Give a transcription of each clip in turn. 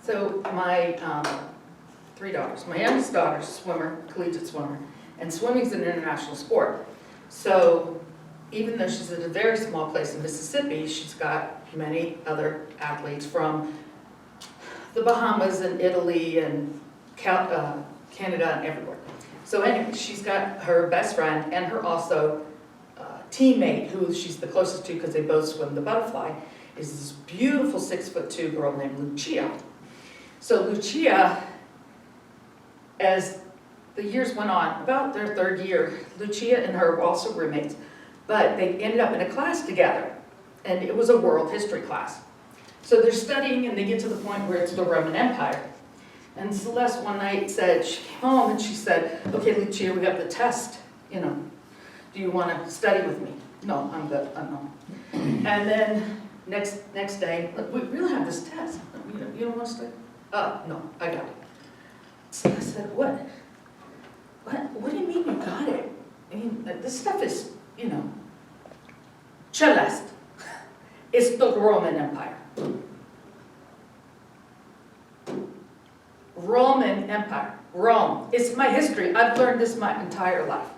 So my three daughters, my youngest daughter's a swimmer, collegiate swimmer, and swimming's an international sport. So even though she's at a very small place in Mississippi, she's got many other athletes from the Bahamas and Italy and Canada and everywhere. So anyway, she's got her best friend and her also teammate, who she's the closest to because they both swim the butterfly, is this beautiful 6'2" girl named Lucia. So Lucia, as the years went on, about their third year, Lucia and her were also roommates, but they ended up in a class together, and it was a world history class. So they're studying, and they get to the point where it's the Roman Empire. And Celeste one night said, she came home and she said, okay, Lucia, we have the test, do you want to study with me? No, I'm good, I'm home. And then next day, we really have this test. You don't want to study? No, I got it. So I said, what do you mean you got it? I mean, this stuff is, Celeste. It's the Roman Empire. Roman Empire. Rome. It's my history. I've learned this my entire life.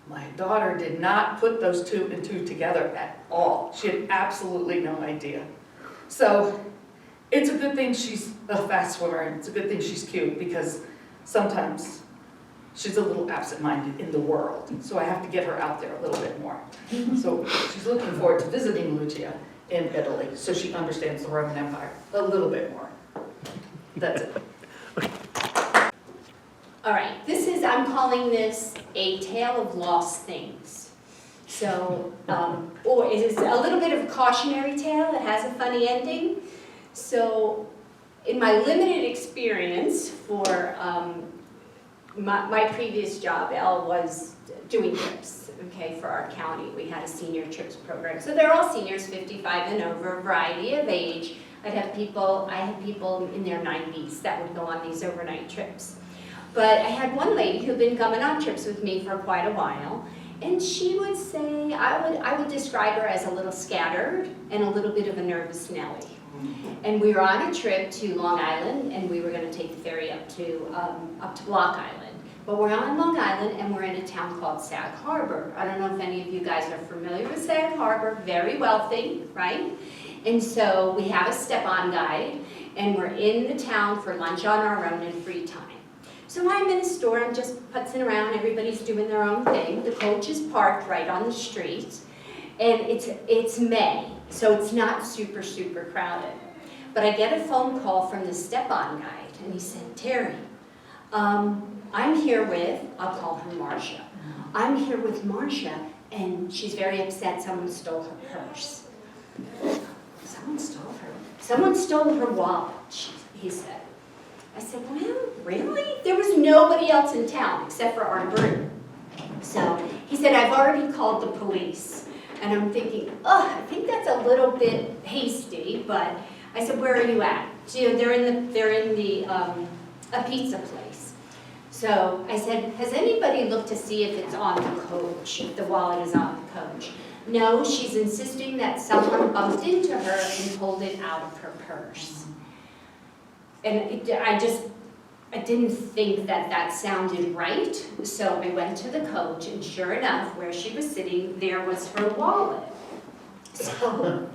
My daughter did not put those two and two together at all. She had absolutely no idea. So it's a good thing she's a fast swimmer, and it's a good thing she's cute, because sometimes she's a little absent-minded in the world. So I have to get her out there a little bit more. So she's looking forward to visiting Lucia in Italy, so she understands the Roman Empire a little bit more. That's it. All right, I'm calling this a tale of lost things. So, or it is a little bit of a cautionary tale. It has a funny ending. So, in my limited experience for my previous job, Elle was doing trips, okay, for our county. We had a senior trips program. So they're all seniors, 55 and over, a variety of age. I had people in their 90s that would go on these overnight trips. But I had one lady who'd been coming on trips with me for quite a while, and she would say, I would describe her as a little scattered and a little bit of a nervous Nellie. And we were on a trip to Long Island, and we were going to take the ferry up to Block Island. But we're on Long Island, and we're in a town called Sag Harbor. I don't know if any of you guys are familiar with Sag Harbor. Very wealthy, right? And so we have a step-on guide, and we're in the town for lunch on our own and free time. So I'm in a store, I'm just putzing around, everybody's doing their own thing. The coach is parked right on the street, and it's May, so it's not super, super crowded. But I get a phone call from the step-on guide, and he said, Terry, I'm here with, I'll call her Marcia. I'm here with Marcia, and she's very upset someone stole her purse. Someone stole her wallet, he said. I said, well, really? There was nobody else in town except for our group. So he said, I've already called the police. And I'm thinking, I think that's a little bit hasty, but I said, where are you at? They're in a pizza place. So I said, has anybody looked to see if it's on the coach, if the wallet is on the coach? No, she's insisting that someone bumped into her and pulled it out of her purse. And I didn't think that sounded right, so I went to the coach, and sure enough, where she was sitting, there was her wallet. So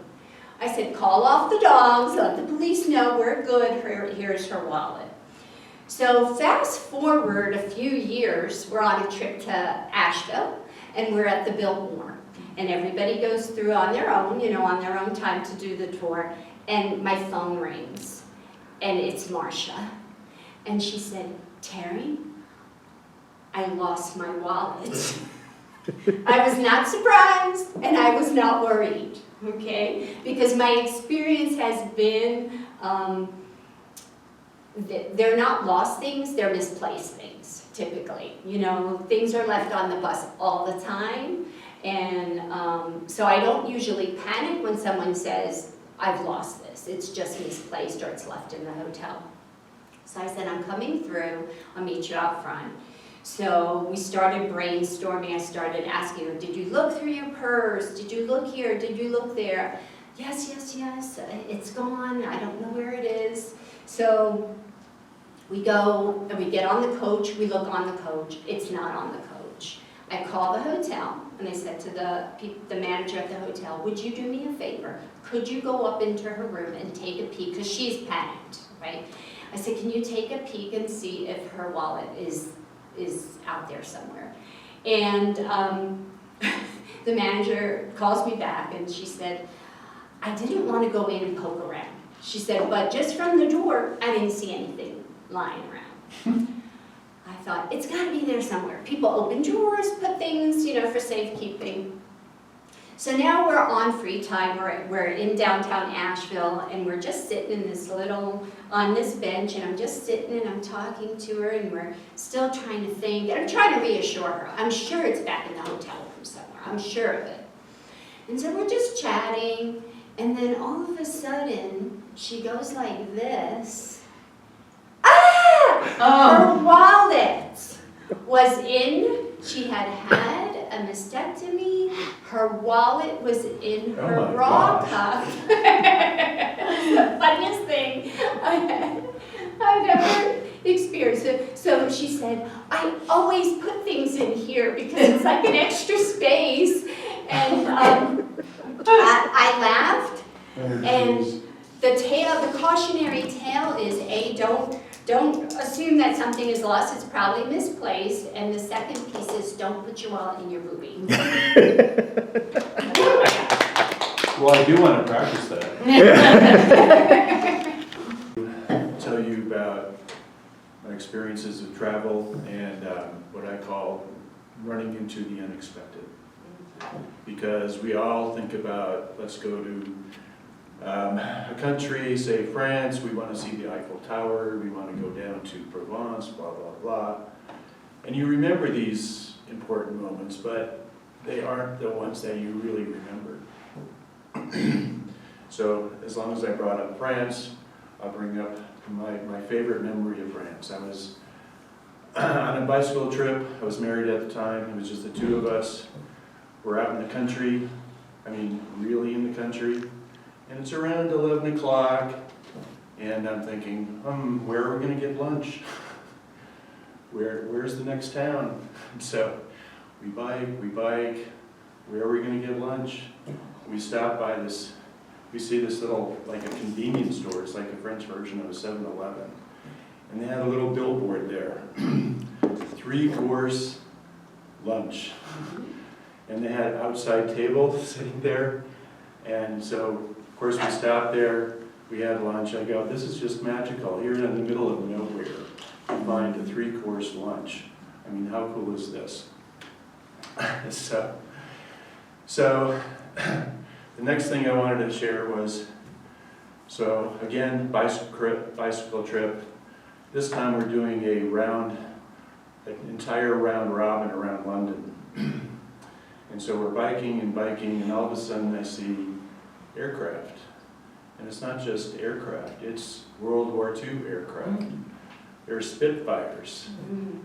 I said, call off the dogs, let the police know we're good, here's her wallet. So fast forward a few years, we're on a trip to Asheville, and we're at the Biltmore. And everybody goes through on their own, on their own time to do the tour, and my phone rings. And it's Marcia. And she said, Terry, I lost my wallet. I was not surprised, and I was not worried, okay? Because my experience has been, they're not lost things, they're misplaced things, typically. Things are left on the bus all the time. And so I don't usually panic when someone says, I've lost this. It's just misplaced or it's left in the hotel. So I said, I'm coming through. I'll meet you out front. So we started brainstorming. I started asking her, did you look through your purse? Did you look here? Did you look there? yes, it's gone, I don't know where it is. So we go and we get on the coach, we look on the coach, it's not on the coach. I call the hotel and I said to the manager at the hotel, would you do me a favor? Could you go up into her room and take a peek, because she's panicked, right? I said, can you take a peek and see if her wallet is out there somewhere? And the manager calls me back and she said, I didn't want to go in and poke around. She said, but just from the door, I didn't see anything lying around. I thought, it's got to be there somewhere. People open drawers, put things, for safekeeping. So now we're on free time. We're in downtown Asheville, and we're just sitting in on this bench, and I'm just sitting and I'm talking to her, and we're still trying to think. And I'm trying to reassure her. I'm sure it's back in the hotel room somewhere. I'm sure of it. And so we're just chatting, and then all of a sudden, she goes like this. Her wallet was in, she had a mastectomy, her wallet was in her bra cuff. The funniest thing I've ever experienced. So she said, I always put things in here because it's like an extra space. And I laughed, and the cautionary tale is don't assume that something is lost, it's probably misplaced, and the second piece is don't put your wallet in your boobie. Well, I do want to practice that. Tell you about my experiences of travel and what I call running into the unexpected. Because we all think about, let's go to a country, say France, we want to see the Eiffel Tower, we want to go down to Provence, blah, blah, blah. And you remember these important moments, but they aren't the ones that you really remember. So as long as I brought up France, I'll bring up my favorite memory of France. I was on a bicycle trip. I was married at the time. It was just the two of us. We're out in the country. I mean, really in the country. And it's around 11 o'clock, and I'm thinking, where are we going to get lunch? Where's the next town? And so we bike, where are we going to get lunch? We stop by we see this little, like a convenience store. It's like a French version of a 7-Eleven. And they had a little billboard there, 3-course lunch. And they had an outside table sitting there. And so, of course, we stopped there, we had lunch. I go, this is just magical. Here in the middle of nowhere, you find a 3-course lunch. I mean, how cool is this? So the next thing I wanted to share was, so again, bicycle trip. This time we're doing an entire round robin around London. And so we're biking, and all of a sudden I see aircraft. And it's not just aircraft, it's World War II aircraft. They're Spitfires.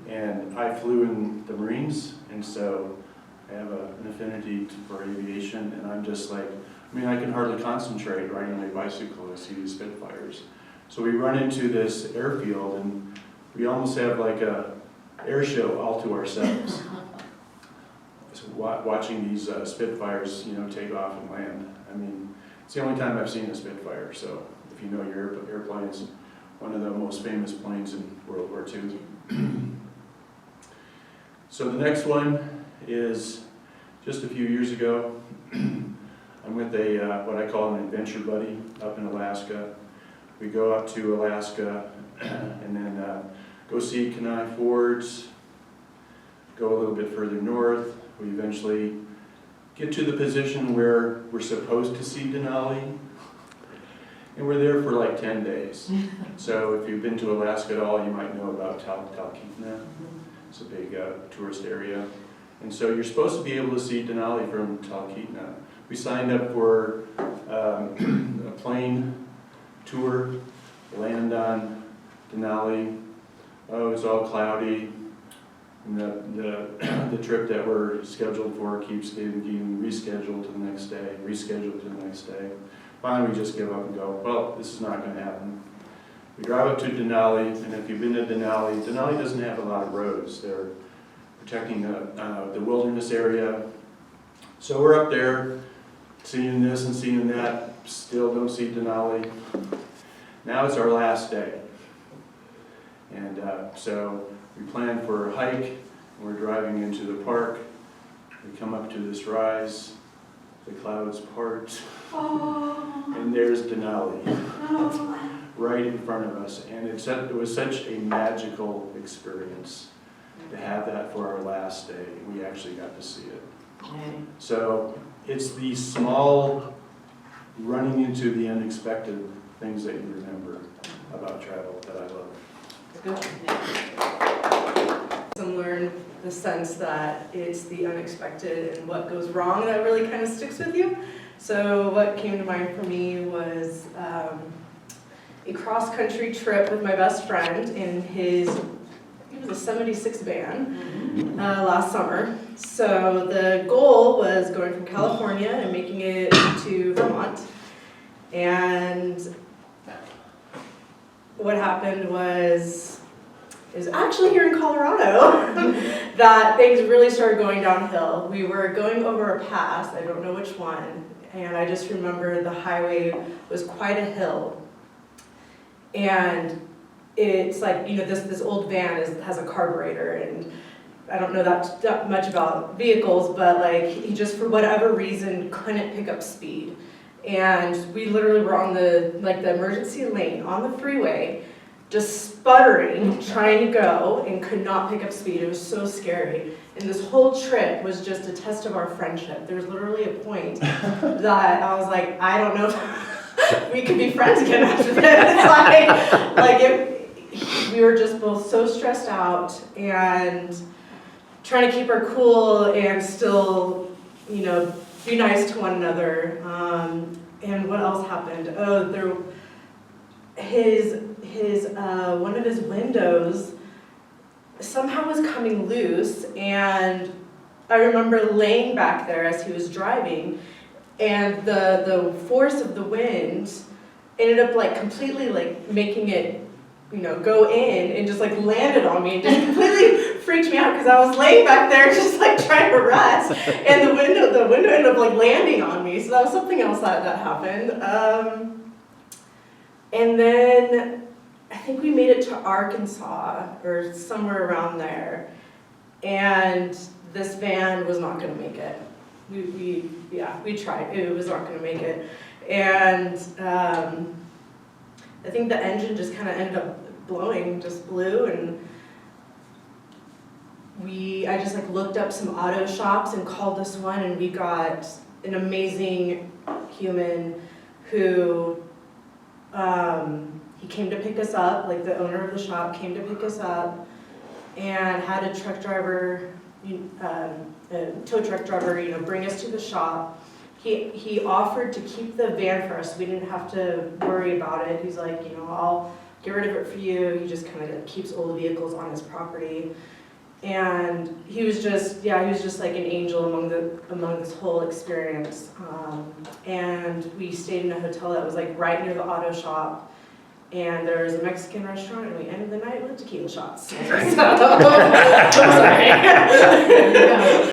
And I flew in the Marines, and so I have an affinity for aviation, and I'm just like, I can hardly concentrate riding my bicycle to see these Spitfires. So we run into this airfield, and we almost have like a air show all to ourselves. So watching these Spitfires, take off and land. It's the only time I've seen a Spitfire, so if you know your airplane, it's one of the most famous planes in World War II. So the next one is just a few years ago. I'm with what I call an adventure buddy up in Alaska. We go up to Alaska and then go see Kenai Fords, go a little bit further north. We eventually get to the position where we're supposed to see Denali, and we're there for like 10 days. So if you've been to Alaska at all, you might know about Talkeetna. It's a big tourist area. And so you're supposed to be able to see Denali from Talkeetna. We signed up for a plane tour, land on Denali. Oh, it's all cloudy. And the trip that we're scheduled for keeps getting rescheduled to the next day, finally we just give up and go, well, this is not gonna happen. We drive up to Denali, and if you've been to Denali, Denali doesn't have a lot of roads. They're protecting the wilderness area. So we're up there, seeing this and seeing that, still don't see Denali. Now it's our last day. And so we plan for a hike, and we're driving into the park. We come up to this rise, the clouds part, and there's Denali right in front of us. And it was such a magical experience to have that for our last day. We actually got to see it. So it's these small, running into the unexpected things that you remember about travel that I love. Similar in the sense that it's the unexpected and what goes wrong that really kind of sticks with you. So what came to mind for me was a cross-country trip with my best friend in he was a 76 van last summer. So the goal was going from California and making it to Vermont. And what happened was, it was actually here in Colorado that things really started going downhill. We were going over a pass, I don't know which one, and I just remember the highway was quite a hill. And it's like, you know, this old van has a carburetor, and I don't know that much about vehicles, but like he just for whatever reason couldn't pick up speed. And we literally were on the emergency lane on the freeway, just sputtering, trying to go, and could not pick up speed. It was so scary. And this whole trip was just a test of our friendship. There was literally a point that I was like, I don't know if we could be friends again after this. We were just both so stressed out and trying to keep our cool and still, you know, be nice to one another. And what else happened? Oh, one of his windows somehow was coming loose, and I remember laying back there as he was driving, and the force of the wind ended up like completely like making it, you know, go in and just like landed on me and just completely freaked me out because I was laying back there just like trying to rest, and the window ended up like landing on me. So that was something else that happened. And then I think we made it to Arkansas or somewhere around there, and this van was not going to make it. We tried. It was not going to make it, and I think the engine just kind of ended up just blew, and I just like looked up some auto shops and called this one, and we got an amazing human who he came to pick us up, like the owner of the shop came to pick us up, and had a truck driver, a tow truck driver, you know, bring us to the shop. He offered to keep the van for us. We didn't have to worry about it. He's like, you know, I'll get rid of it for you. He just kind of keeps old vehicles on his property. And he was just like an angel among this whole experience. And we stayed in a hotel that was like right near the auto shop. And there was a Mexican restaurant, and we ended the night with tequila shots. So, I'm sorry.